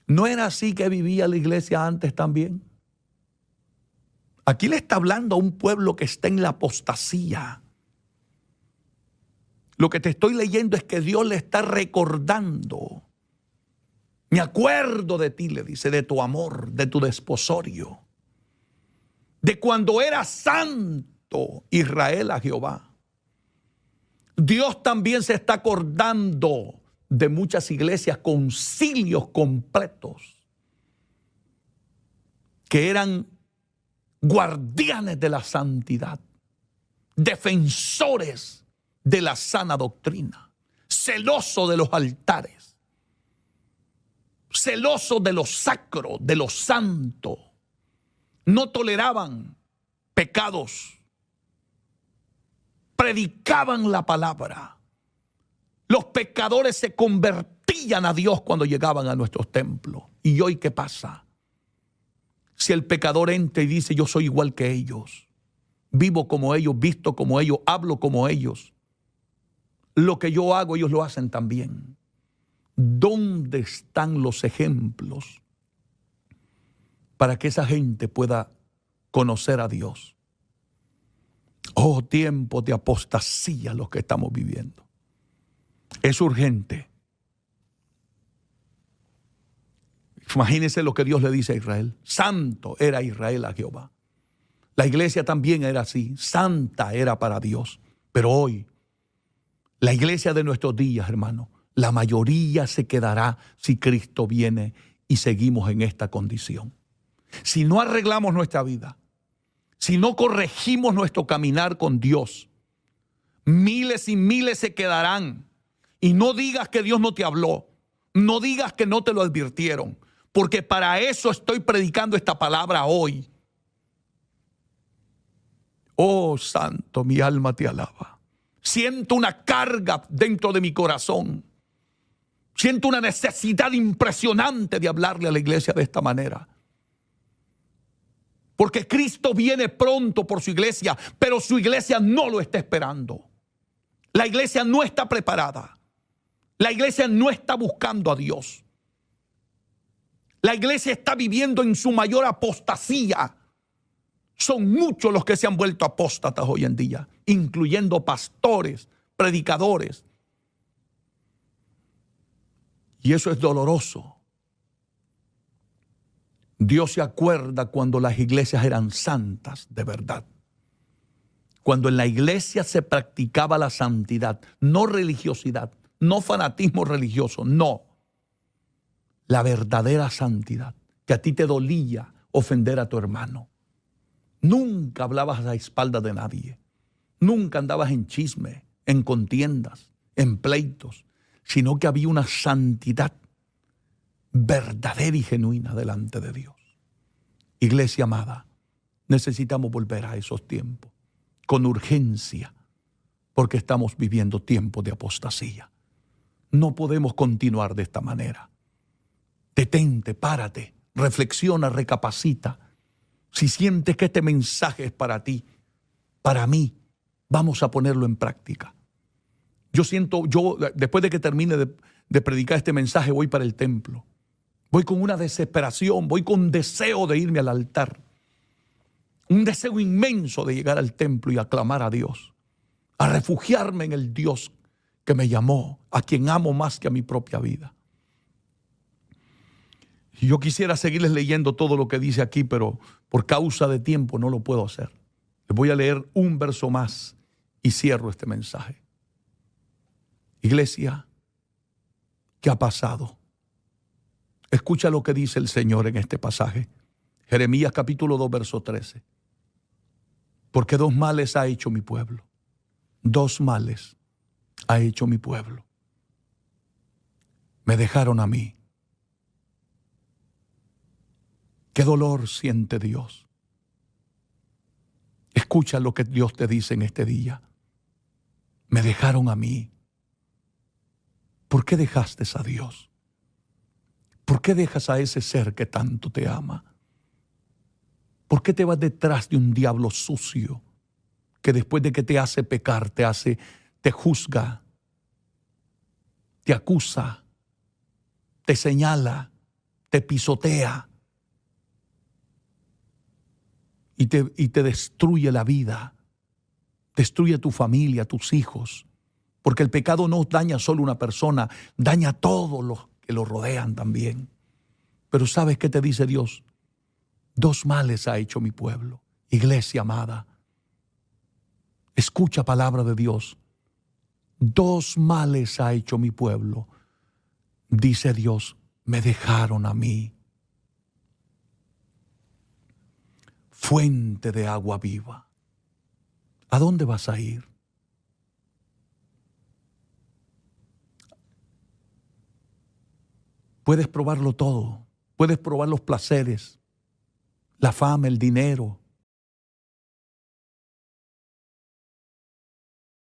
¿No era así que vivía la iglesia antes también? Aquí le está hablando a un pueblo que está en la apostasía. Lo que te estoy leyendo es que Dios le está recordando. Me acuerdo de ti, le dice, de tu amor, de tu desposorio. De cuando era santo Israel a Jehová. Dios también se está acordando de muchas iglesias, concilios completos, que eran guardianes de la santidad, defensores de la sana doctrina, celosos de los altares, celosos de lo sacro, de lo santo. No toleraban pecados, predicaban la palabra. Los pecadores se convertían a Dios cuando llegaban a nuestros templos. ¿Y hoy qué pasa? Si el pecador entra y dice, yo soy igual que ellos, vivo como ellos, visto como ellos, hablo como ellos, lo que yo hago ellos lo hacen también. ¿Dónde están los ejemplos para que esa gente pueda conocer a Dios? Oh, tiempos de apostasía los que estamos viviendo. Es urgente. Imagínense lo que Dios le dice a Israel. Santo era Israel a Jehová. La iglesia también era así. Santa era para Dios. Pero hoy, la iglesia de nuestros días, hermano, la mayoría se quedará si Cristo viene y seguimos en esta condición. Si no arreglamos nuestra vida, si no corregimos nuestro caminar con Dios, miles y miles se quedarán. Y no digas que Dios no te habló. No digas que no te lo advirtieron. Porque para eso estoy predicando esta palabra hoy. Oh, santo, mi alma te alaba. Siento una carga dentro de mi corazón. Siento una necesidad impresionante de hablarle a la iglesia de esta manera. Porque Cristo viene pronto por su iglesia, pero su iglesia no lo está esperando. La iglesia no está preparada. La iglesia no está buscando a Dios. La iglesia está viviendo en su mayor apostasía. Son muchos los que se han vuelto apóstatas hoy en día, incluyendo pastores, predicadores. Y eso es doloroso. Dios se acuerda cuando las iglesias eran santas de verdad. Cuando en la iglesia se practicaba la santidad, no religiosidad, no fanatismo religioso, no. La verdadera santidad, que a ti te dolía ofender a tu hermano. Nunca hablabas a la espalda de nadie. Nunca andabas en chisme, en contiendas, en pleitos, sino que había una santidad verdadera y genuina delante de Dios. Iglesia amada, necesitamos volver a esos tiempos con urgencia, porque estamos viviendo tiempos de apostasía. No podemos continuar de esta manera. Detente, párate, reflexiona, recapacita. Si sientes que este mensaje es para ti, para mí, vamos a ponerlo en práctica. Yo después de que termine de predicar este mensaje, voy para el templo. Voy con una desesperación, voy con deseo de irme al altar. Un deseo inmenso de llegar al templo y aclamar a Dios. A refugiarme en el Dios que me llamó, a quien amo más que a mi propia vida. Y yo quisiera seguirles leyendo todo lo que dice aquí, pero por causa de tiempo no lo puedo hacer. Les voy a leer un verso más y cierro este mensaje. Iglesia, ¿qué ha pasado? Escucha lo que dice el Señor en este pasaje. Jeremías capítulo 2, verso 13. Porque dos males ha hecho mi pueblo. Dos males ha hecho mi pueblo. Me dejaron a mí. Qué dolor siente Dios. Escucha lo que Dios te dice en este día. Me dejaron a mí. ¿Por qué dejaste a Dios? ¿Por qué dejas a ese ser que tanto te ama? ¿Por qué te vas detrás de un diablo sucio que después de que te hace pecar, te juzga, te acusa, te señala, te pisotea y te destruye la vida, destruye tu familia, tus hijos? Porque el pecado no daña solo a una persona, daña a todos los que lo rodean también. Pero ¿sabes qué te dice Dios? Dos males ha hecho mi pueblo. Iglesia amada, escucha palabra de Dios. Dos males ha hecho mi pueblo. Dice Dios, me dejaron a mí. Fuente de agua viva. ¿A dónde vas a ir? Puedes probarlo todo. Puedes probar los placeres, la fama, el dinero,